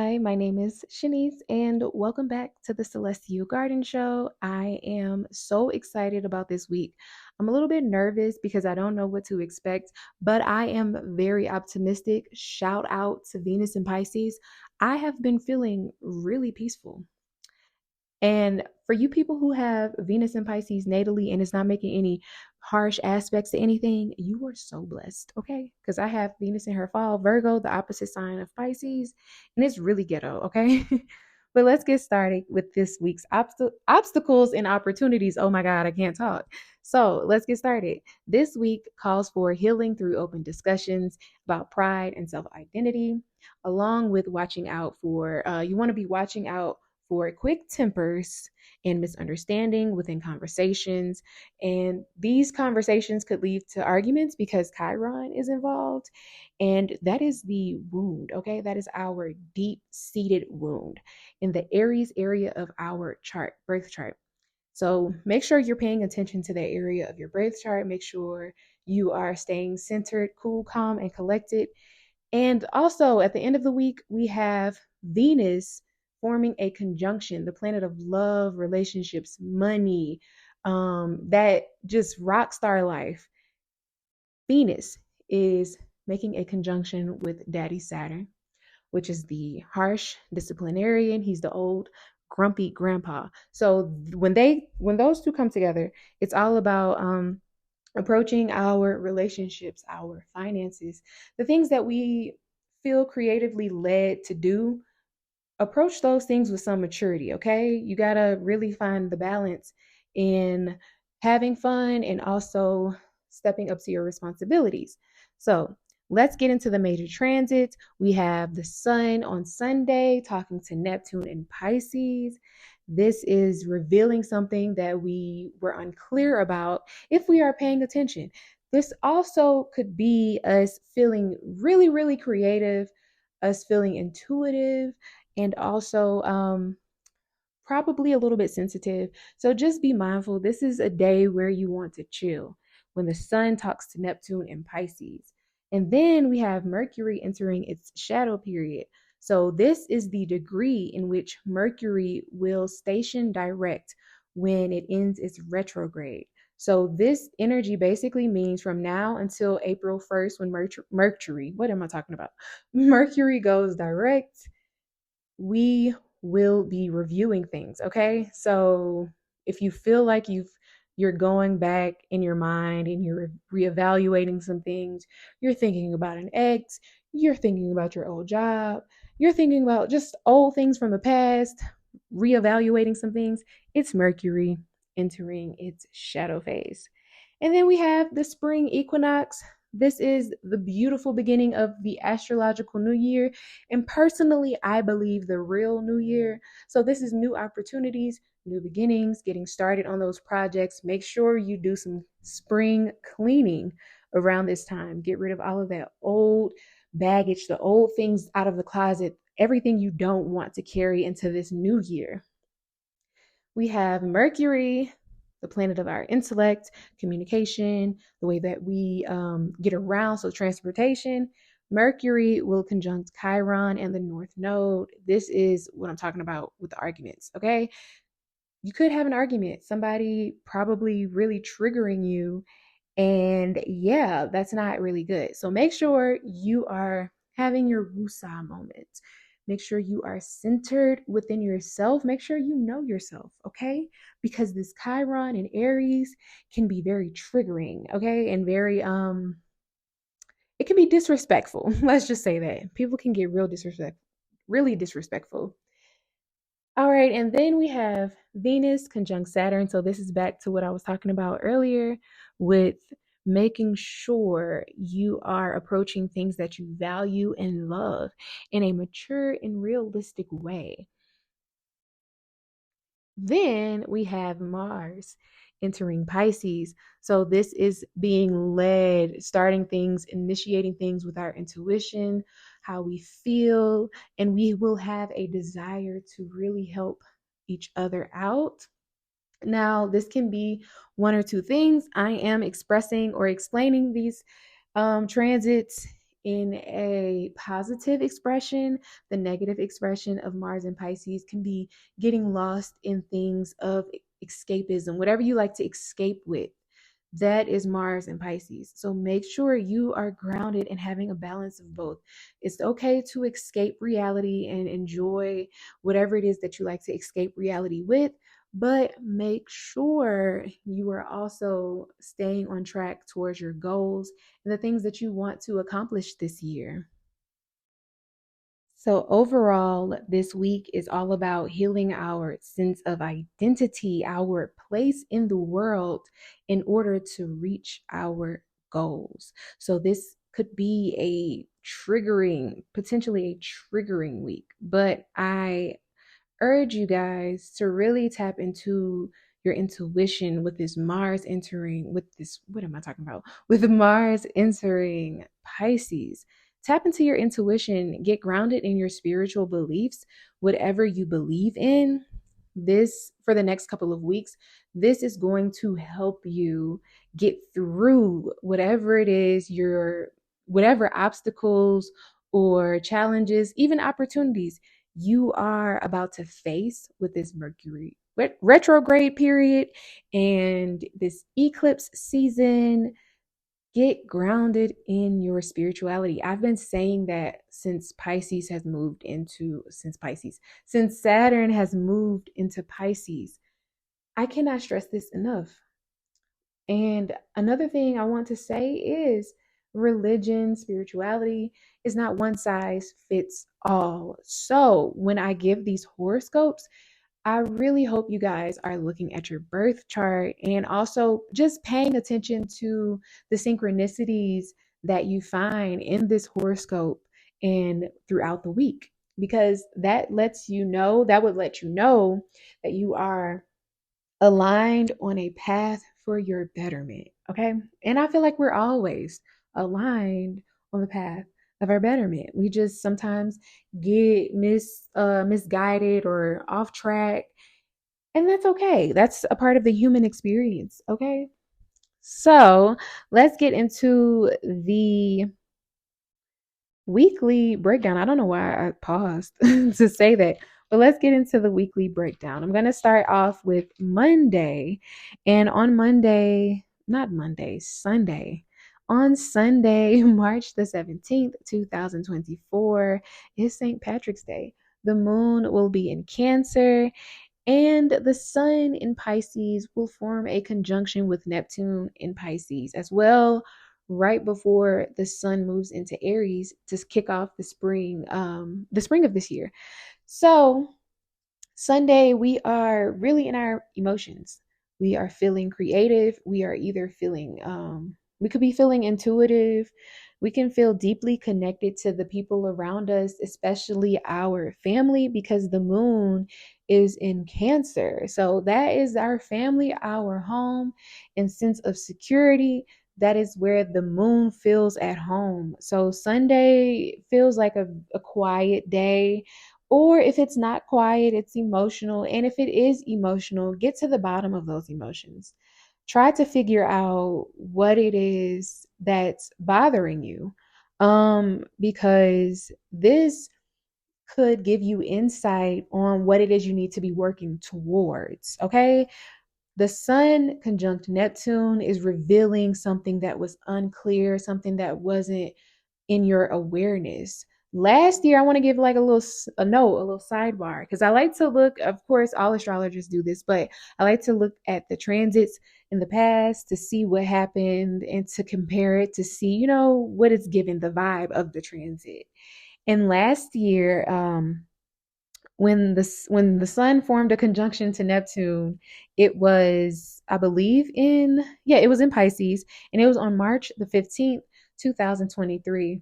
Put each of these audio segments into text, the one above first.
Hi, my name is Shanice, and welcome back to the Celestial Garden Show. I am so excited about this week. I'm a little bit nervous because I don't know what to expect, but I am very optimistic. Shout out to Venus and Pisces. I have been feeling really peaceful. And for you people who have Venus and Pisces natally and it's not making any harsh aspects to anything, you are so blessed, okay? Because I have Venus in her fall, Virgo, the opposite sign of Pisces, and it's really ghetto, okay? But let's get started with this week's obstacles and opportunities. Oh my God, I can't talk. So let's get started. This week calls for healing through open discussions about pride and self identity, along with watching out for, you want to be watching out for quick tempers and misunderstanding within conversations. And these conversations could lead to arguments because Chiron is involved. And that is the wound, okay? That is our deep seated wound in the Aries area of our chart, birth chart. So make sure you're paying attention to that area of your birth chart. Make sure you are staying centered, cool, calm, and collected. And also at the end of the week, we have Venus forming a conjunction, the planet of love, relationships, money, that just rock star life. Venus is making a conjunction with Daddy Saturn, which is the harsh disciplinarian. He's the old grumpy grandpa. So when those two come together, it's all about approaching our relationships, our finances, the things that we feel creatively led to do. Approach those things with some maturity, okay? You got to really find the balance in having fun and also stepping up to your responsibilities. So, let's get into the major transits. We have the sun on Sunday talking to Neptune in Pisces. This is revealing something that we were unclear about if we are paying attention. This also could be us feeling really, really creative, us feeling intuitive, and also probably a little bit sensitive. So just be mindful. This is a day where you want to chill when the sun talks to Neptune and Pisces. And then we have Mercury entering its shadow period. So this is the degree in which Mercury will station direct when it ends its retrograde. So this energy basically means from now until April 1st when Mercury, what am I talking about? Mercury goes direct, we will be reviewing things, okay? So if you feel like you're going back in your mind and you're reevaluating some things, you're thinking about an ex, you're thinking about your old job, you're thinking about just old things from the past, reevaluating some things, it's Mercury entering its shadow phase. And then we have the spring equinox. This is the beautiful beginning of the astrological new year. And personally, I believe the real new year. So this is new opportunities, new beginnings, getting started on those projects. Make sure you do some spring cleaning around this time. Get rid of all of that old baggage, the old things out of the closet, everything you don't want to carry into this new year. We have Mercury, the planet of our intellect, communication, the way that we get around, so transportation. Mercury will conjunct Chiron and the North Node. This is what I'm talking about with the arguments, okay? You could have an argument, somebody probably really triggering you, and yeah, that's not really good. So make sure you are having your woosah moment. Make sure you are centered within yourself. Make sure you know yourself, okay? Because this Chiron and Aries can be very triggering, okay? And very it can be disrespectful. Let's just say that. People can get really disrespectful. All right, and then we have Venus conjunct Saturn. So this is back to what I was talking about earlier with making sure you are approaching things that you value and love in a mature and realistic way. Then we have Mars entering Pisces. So this is being led, starting things, initiating things with our intuition, how we feel, and we will have a desire to really help each other out. Now, this can be one or two things. I am expressing or explaining these transits in a positive expression. The negative expression of Mars and Pisces can be getting lost in things of escapism, whatever you like to escape with. That is Mars and Pisces. So make sure you are grounded and having a balance of both. It's okay to escape reality and enjoy whatever it is that you like to escape reality with, but make sure you are also staying on track towards your goals and the things that you want to accomplish this year. So, overall, this week is all about healing our sense of identity, our place in the world in order to reach our goals. So, this could be a potentially a triggering week, but I urge you guys to really tap into your intuition with this Mars entering, with this, what am I talking about? With Mars entering Pisces. Tap into your intuition, get grounded in your spiritual beliefs, whatever you believe in. This, for the next couple of weeks, this is going to help you get through whatever it is whatever obstacles or challenges, even opportunities you are about to face with this Mercury retrograde period and this eclipse season. Get grounded in your spirituality. I've been saying that since since Saturn has moved into Pisces. I cannot stress this enough. And another thing I want to say is religion, spirituality is not one size fits all. So when I give these horoscopes, I really hope you guys are looking at your birth chart and also just paying attention to the synchronicities that you find in this horoscope and throughout the week, because that would let you know that you are aligned on a path for your betterment. Okay. And I feel like we're always aligned on the path of our betterment. We just sometimes get misguided or off track. And that's okay. That's a part of the human experience. Okay. So let's get into the weekly breakdown. I don't know why I paused to say that, but let's get into the weekly breakdown. I'm going to start off with Monday. And on Monday, not Monday, Sunday. On Sunday, March the 17th, 2024, is St. Patrick's Day. The moon will be in Cancer, and the sun in Pisces will form a conjunction with Neptune in Pisces as well, right before the sun moves into Aries to kick off the spring of this year. So Sunday, we are really in our emotions. We are feeling creative. We are either feeling, we could be feeling intuitive. We can feel deeply connected to the people around us, especially our family, because the moon is in Cancer. So that is our family, our home, and sense of security. That is where the moon feels at home. So Sunday feels like a quiet day, or if it's not quiet, it's emotional. And if it is emotional, get to the bottom of those emotions. Try to figure out what it is that's bothering you. Because this could give you insight on what it is you need to be working towards. Okay. The sun conjunct Neptune is revealing something that was unclear, something that wasn't in your awareness. Last year, I want to give like a little sidebar, because I like to look, of course, all astrologers do this, but I like to look at the transits in the past to see what happened and to compare it to see, what it's given the vibe of the transit. And last year, when the sun formed a conjunction to Neptune, it was, I believe, it was in Pisces, and it was on March the 15th, 2023,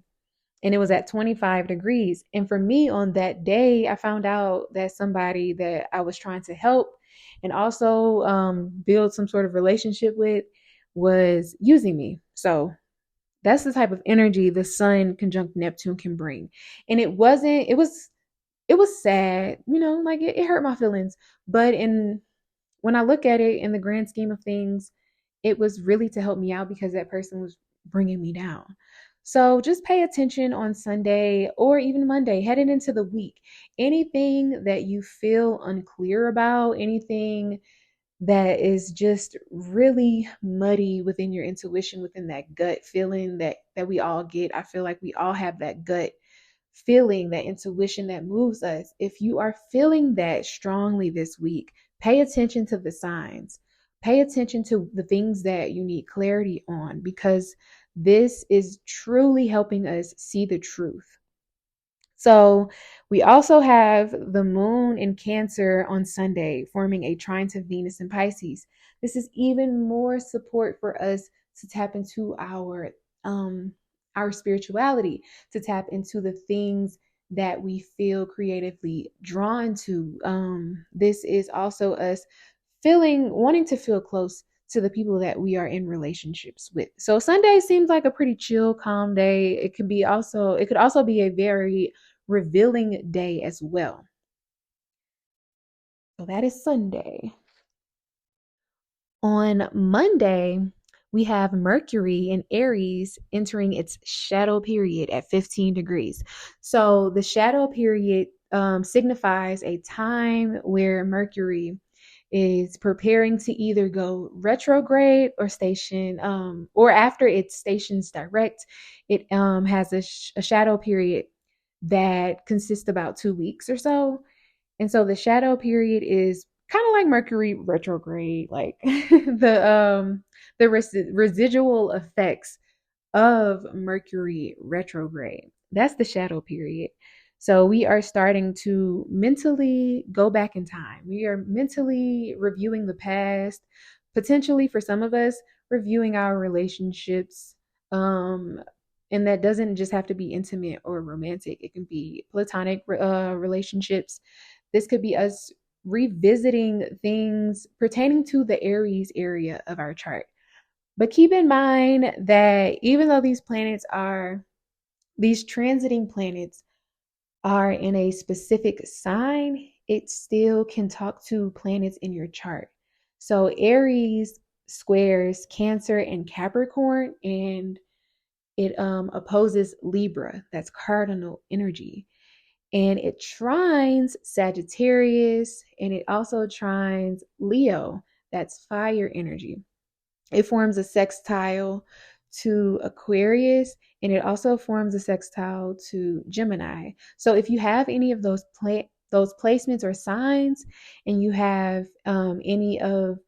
and it was at 25 degrees. And for me, on that day, I found out that somebody that I was trying to help and also build some sort of relationship with was using me. So that's the type of energy the sun conjunct Neptune can bring. And it was sad, like it hurt my feelings. But when I look at it in the grand scheme of things, it was really to help me out, because that person was bringing me down. So just pay attention on Sunday or even Monday, heading into the week. Anything that you feel unclear about, anything that is just really muddy within your intuition, within that gut feeling that we all get. I feel like we all have that gut feeling, that intuition that moves us. If you are feeling that strongly this week, pay attention to the signs. Pay attention to the things that you need clarity on, because this is truly helping us see the truth. So we also have the moon in Cancer on Sunday, forming a trine to Venus in Pisces. This is even more support for us to tap into our spirituality, to tap into the things that we feel creatively drawn to. This is also us wanting to feel close to the people that we are in relationships with. So Sunday seems like a pretty chill, calm day. It could also be a very revealing day as well. So that is Sunday. On Monday, we have Mercury in Aries entering its shadow period at 15 degrees. So the shadow period signifies a time where Mercury is preparing to either go retrograde or station, or after it stations direct, it has a shadow period that consists about 2 weeks or so. And so the shadow period is kind of like Mercury retrograde, like the residual effects of Mercury retrograde. That's the shadow period. So we are starting to mentally go back in time. We are mentally reviewing the past, potentially for some of us, reviewing our relationships. Um, and that doesn't just have to be intimate or romantic, it can be platonic relationships. This could be us revisiting things pertaining to the Aries area of our chart. But keep in mind that even though these transiting planets are in a specific sign, it still can talk to planets in your chart. So Aries squares Cancer and Capricorn, and it opposes Libra, that's cardinal energy. And it trines Sagittarius, and it also trines Leo, that's fire energy. It forms a sextile to Aquarius, and it also forms a sextile to Gemini. So if you have any of those placements or signs, and you have any of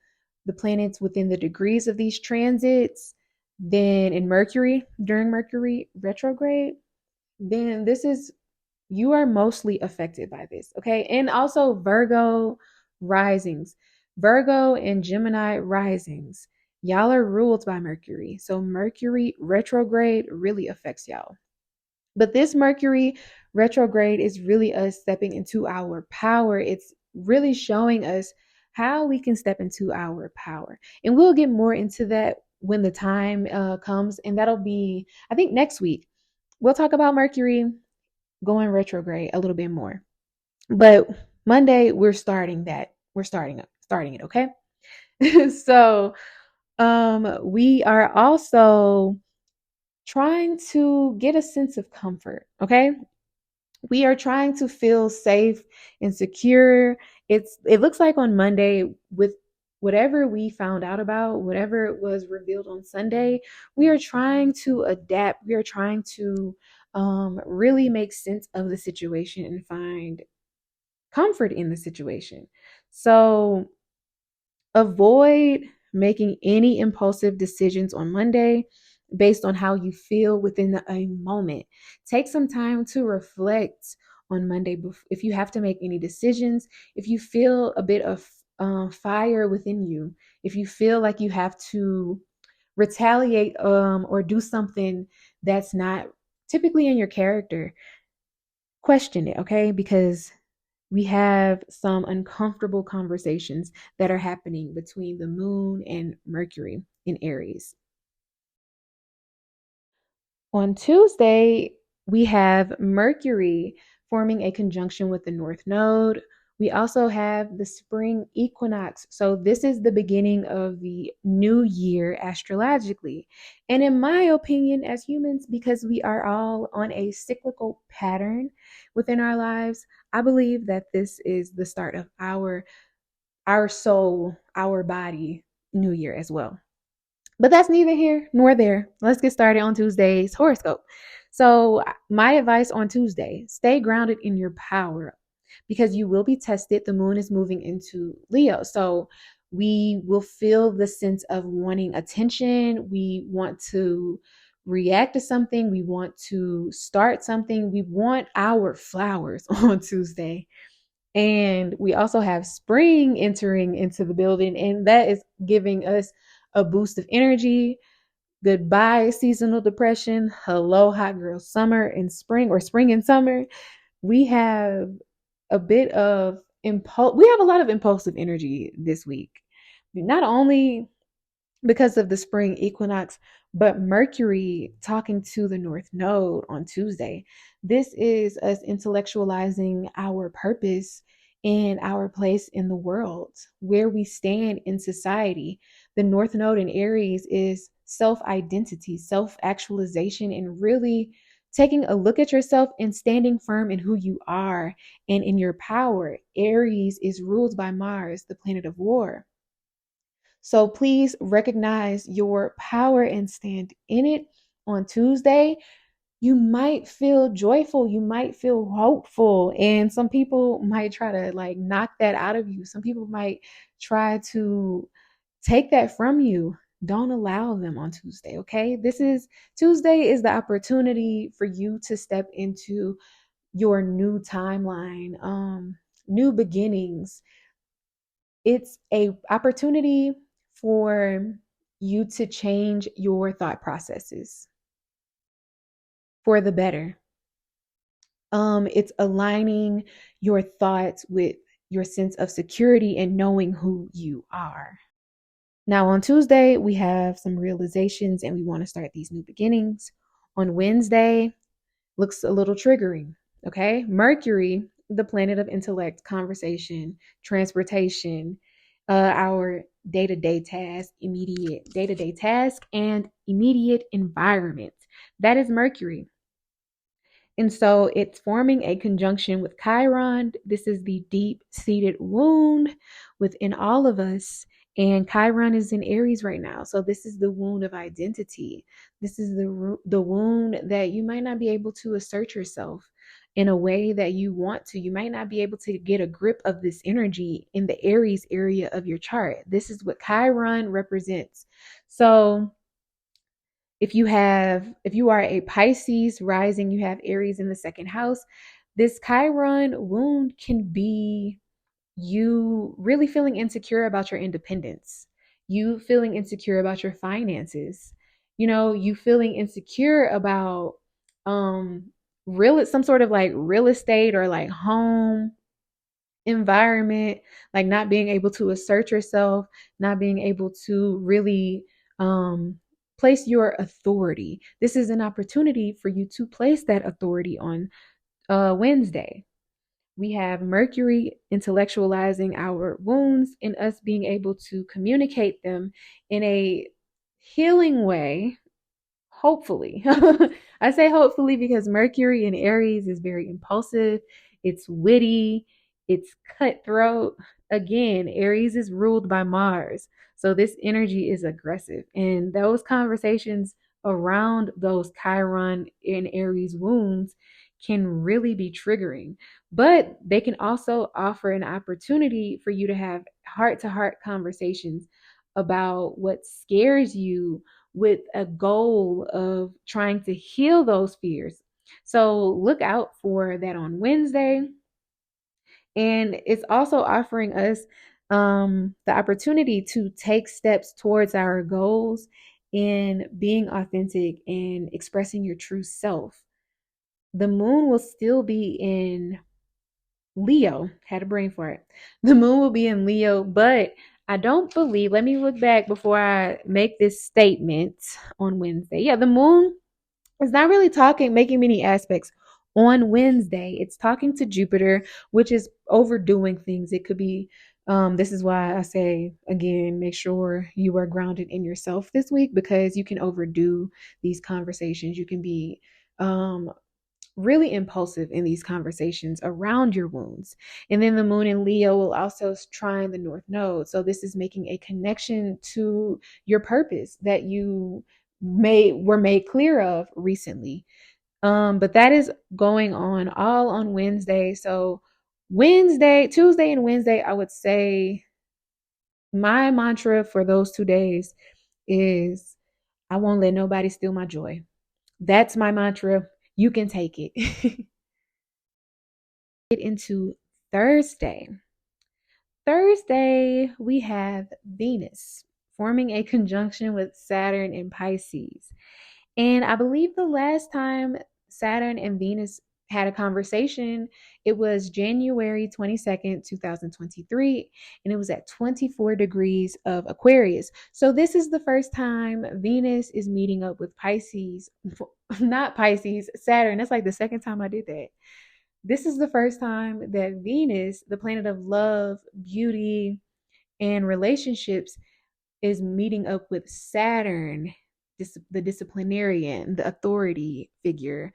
the planets within the degrees of these transits, then in Mercury, during Mercury retrograde, then you are mostly affected by this, okay? And also Virgo risings, Virgo and Gemini risings. Y'all are ruled by Mercury. So Mercury retrograde really affects y'all. But this Mercury retrograde is really us stepping into our power. It's really showing us how we can step into our power. And we'll get more into that when the time comes. And that'll be, I think, next week. We'll talk about Mercury going retrograde a little bit more. But Monday, we're starting that. We're starting it, okay? So we are also trying to get a sense of comfort, okay? We are trying to feel safe and secure. It looks like on Monday, with whatever we found out about, whatever was revealed on Sunday, we are trying to adapt. We are trying to really make sense of the situation and find comfort in the situation. So avoid making any impulsive decisions on Monday based on how you feel within a moment. Take some time to reflect on Monday if you have to make any decisions, if you feel a bit of fire within you, if you feel like you have to retaliate or do something that's not typically in your character, question it, okay? Because we have some uncomfortable conversations that are happening between the moon and Mercury in Aries. On Tuesday, we have Mercury forming a conjunction with the North Node, We also have the spring equinox. So, this is the beginning of the new year astrologically. And in my opinion, as humans, because we are all on a cyclical pattern within our lives, I believe that this is the start of our soul, our body new year as well. But that's neither here nor there. Let's get started on Tuesday's horoscope. So, my advice on Tuesday, stay grounded in your power because you will be tested. The moon is moving into Leo. So, we will feel the sense of wanting attention. We want to react to something. We want to start something. We want our flowers on Tuesday. And we also have spring entering into the building, and that is giving us a boost of energy. Goodbye, seasonal depression. Hello, hot girl summer and spring, or spring and summer. We have a bit of we have a lot of impulsive energy this week. Not only because of the spring equinox, but Mercury talking to the North Node on Tuesday. This is us intellectualizing our purpose and our place in the world, where we stand in society. The North Node in Aries is self identity, self actualization, and really taking a look at yourself and standing firm in who you are and in your power. Aries is ruled by Mars, the planet of war. So please recognize your power and stand in it on Tuesday. You might feel joyful, you might feel hopeful, and some people might try to like knock that out of you. Some people might try to take that from you. Don't allow them on Tuesday, okay? Tuesday is the opportunity for you to step into your new timeline, new beginnings. It's a opportunity for you to change your thought processes for the better. It's aligning your thoughts with your sense of security and knowing who you are. Now, on Tuesday, we have some realizations and we want to start these new beginnings. On Wednesday, looks a little triggering. Okay. Mercury, the planet of intellect, conversation, transportation, our day-to-day task, immediate day-to-day task, and immediate environment. That is Mercury. And so it's forming a conjunction with Chiron. This is the deep-seated wound within all of us. And Chiron is in Aries right now. So this is the wound of identity. This is the wound that you might not be able to assert yourself in a way that you want to. You might not be able to get a grip of this energy in the Aries area of your chart. This is what Chiron represents. So if you are a Pisces rising, you have Aries in the second house, this Chiron wound can be you really feeling insecure about your independence, you feeling insecure about your finances, you feeling insecure about some sort of like real estate or like home environment, like not being able to assert yourself, not being able to really place your authority. This is an opportunity for you to place that authority on Wednesday. We have Mercury intellectualizing our wounds and us being able to communicate them in a healing way. Hopefully. I say hopefully because Mercury in Aries is very impulsive, it's witty, it's cutthroat. Again, Aries is ruled by Mars. So this energy is aggressive. And those conversations around those Chiron and Aries wounds can really be triggering. But they can also offer an opportunity for you to have heart to heart conversations about what scares you, with a goal of trying to heal those fears. So look out for that on Wednesday. And it's also offering us the opportunity to take steps towards our goals in being authentic and expressing your true self. The moon will still be in Leo. Had a brain fart. The moon will be in Leo, but I don't believe, let me look back before I make this statement on Wednesday. Yeah, the moon is not really making many aspects On Wednesday, it's talking to Jupiter, which is overdoing things. It could be, this is why I say again, make sure you are grounded in yourself this week, because you can overdo these conversations. You can be really impulsive in these conversations around your wounds. And then the moon in Leo will also trine the North Node. So this is making a connection to your purpose that you were made clear of recently. But that is going on all on Wednesday. So Wednesday, Tuesday and Wednesday, I would say my mantra for those 2 days is I won't let nobody steal my joy. That's my mantra. You can take it. Get into Thursday. Thursday, we have Venus forming a conjunction with Saturn in Pisces. And I believe the last time Saturn and Venus had a conversation, it was January 22nd, 2023, and it was at 24 degrees of Aquarius. So this is the first time Venus is meeting up with Pisces, not Pisces, Saturn. That's like the second time I did that. This is the first time that Venus, the planet of love, beauty, and relationships, is meeting up with Saturn, the disciplinarian, the authority figure,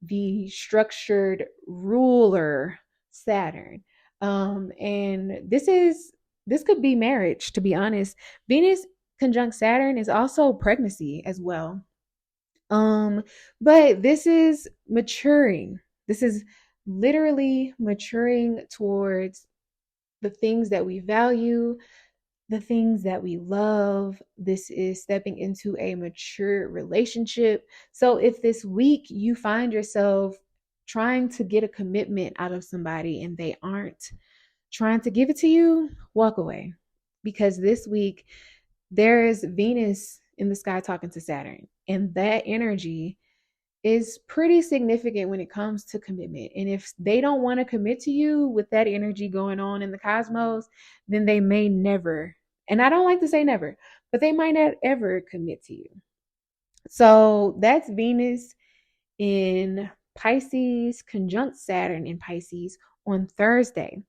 the structured ruler, Saturn. And this could be marriage, to be honest. Venus conjunct Saturn is also pregnancy as well. But this is maturing. This is literally maturing towards the things that we value, the things that we love. This is stepping into a mature relationship. So if this week you find yourself trying to get a commitment out of somebody and they aren't trying to give it to you, walk away. Because this week there is Venus in the sky talking to Saturn, and that energy is pretty significant when it comes to commitment. And if they don't want to commit to you with that energy going on in the cosmos, then they may never, and I don't like to say never, but they might not ever commit to you. So that's Venus in Pisces conjunct Saturn in Pisces on Thursday.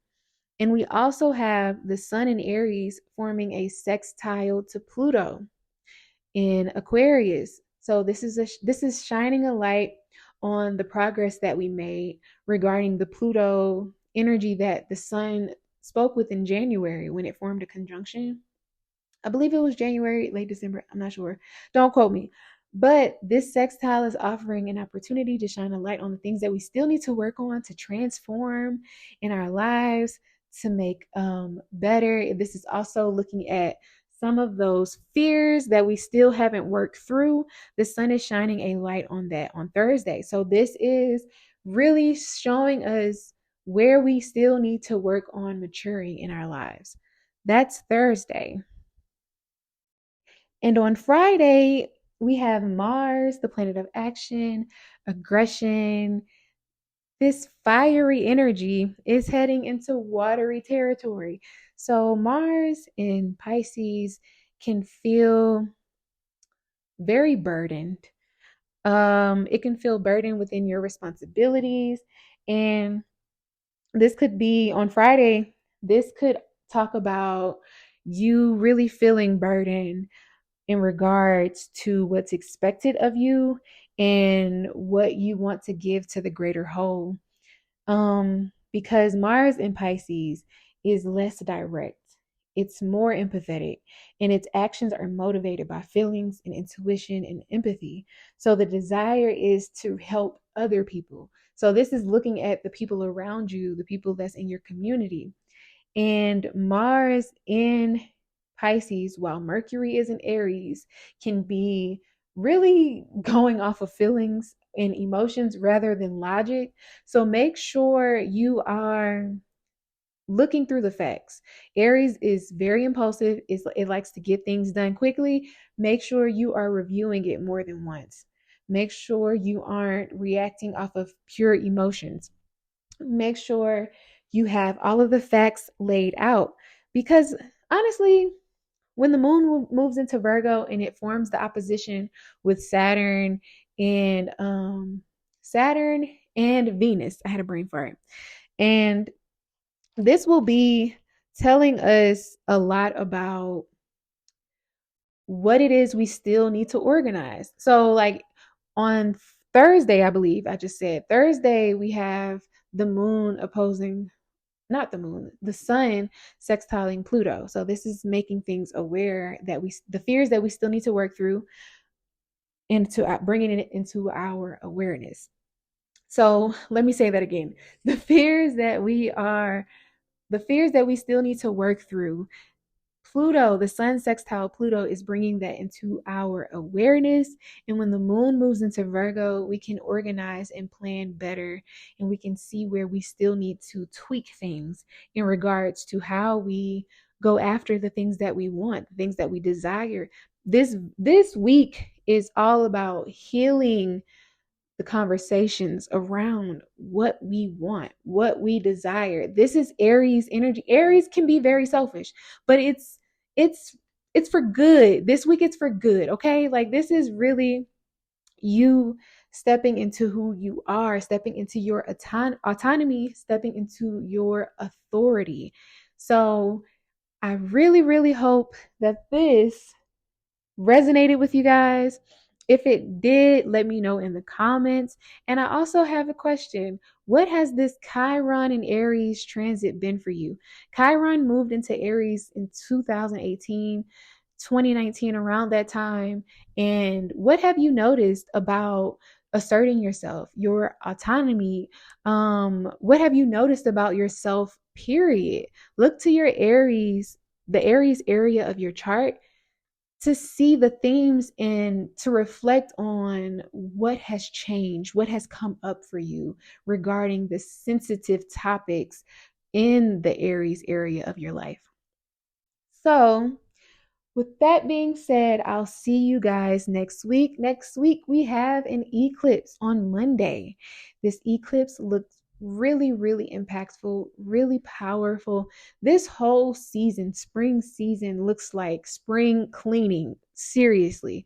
And we also have the Sun in Aries forming a sextile to Pluto in Aquarius. So this is shining a light on the progress that we made regarding the Pluto energy that the Sun spoke with in January when it formed a conjunction. I believe it was January, late December. I'm not sure. Don't quote me. But this sextile is offering an opportunity to shine a light on the things that we still need to work on to transform in our lives, to make better. This is also looking at some of those fears that we still haven't worked through. The sun is shining a light on that on Thursday. So this is really showing us where we still need to work on maturing in our lives. That's Thursday. And on Friday, we have Mars, the planet of action, aggression. This fiery energy is heading into watery territory. So Mars in Pisces can feel very burdened. It can feel burdened within your responsibilities. And this could be on Friday, this could talk about you really feeling burdened in regards to what's expected of you and what you want to give to the greater whole. Because Mars in Pisces is less direct. It's more empathetic, and its actions are motivated by feelings and intuition and empathy. So the desire is to help other people. So this is looking at the people around you, the people that's in your community. And Mars in Pisces, while Mercury is in Aries, can be really going off of feelings and emotions rather than logic. So make sure you are looking through the facts. Aries is very impulsive. It likes to get things done quickly. Make sure you are reviewing it more than once. Make sure you aren't reacting off of pure emotions. Make sure you have all of the facts laid out, because honestly, when the moon moves into Virgo and it forms the opposition with Saturn and Saturn and Venus. I had a brain fart. And this will be telling us a lot about what it is we still need to organize. So, like on Thursday, I believe I just said Thursday, we have the moon opposing, not the moon, the sun sextiling Pluto. So, this is making things aware that the fears that we still need to work through into bringing it into our awareness. So, let me say that again. The fears that we still need to work through. Pluto, the sun sextile Pluto, is bringing that into our awareness. And when the moon moves into Virgo, we can organize and plan better. And we can see where we still need to tweak things in regards to how we go after the things that we want, the things that we desire. This week is all about healing the conversations around what we want, what we desire. This is Aries energy. Aries can be very selfish, but it's it's for good. This week it's for good, okay? Like this is really you stepping into who you are, stepping into your autonomy, stepping into your authority. So, I really really hope that this resonated with you guys. If it did, let me know in the comments. And I also have a question. What has this Chiron and Aries transit been for you? Chiron moved into Aries in 2018, 2019, around that time. And what have you noticed about asserting yourself, your autonomy? What have you noticed about yourself, period? Look to your Aries, the Aries area of your chart, to see the themes and to reflect on what has changed, what has come up for you regarding the sensitive topics in the Aries area of your life. So, with that being said, I'll see you guys next week. Next week, we have an eclipse on Monday. This eclipse looks really, really impactful, really powerful. This whole season, spring season, looks like spring cleaning. Seriously,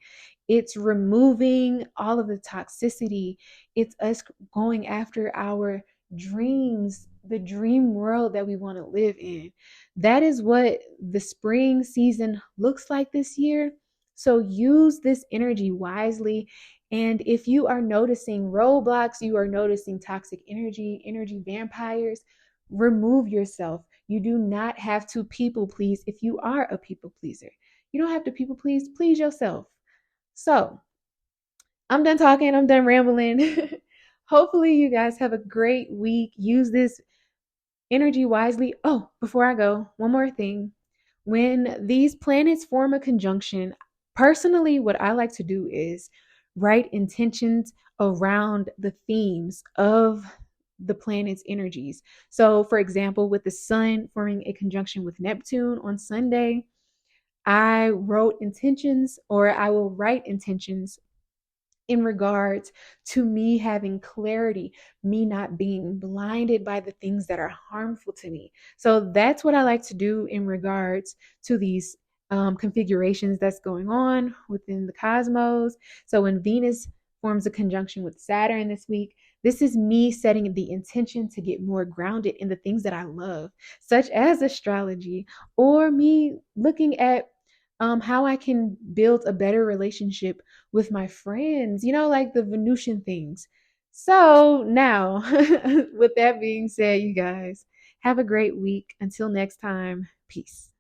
it's removing all of the toxicity. It's us going after our dreams, the dream world that we want to live in. That is what the spring season looks like this year. So use this energy wisely. And if you are noticing roadblocks, you are noticing toxic energy vampires, remove yourself. You do not have to people please if you are a people pleaser. You don't have to people please yourself. So I'm done talking, I'm done rambling. Hopefully, you guys have a great week. Use this energy wisely. Oh, before I go, one more thing. When these planets form a conjunction, personally, what I like to do is write intentions around the themes of the planet's energies. So, for example, with the sun forming a conjunction with Neptune on Sunday, I wrote intentions, or I will write intentions in regards to me having clarity, me not being blinded by the things that are harmful to me. So that's what I like to do in regards to these configurations that's going on within the cosmos. So when Venus forms a conjunction with Saturn this week, this is me setting the intention to get more grounded in the things that I love, such as astrology, or me looking at how I can build a better relationship with my friends, like the Venusian things. So now, with that being said, you guys, have a great week. Until next time, peace.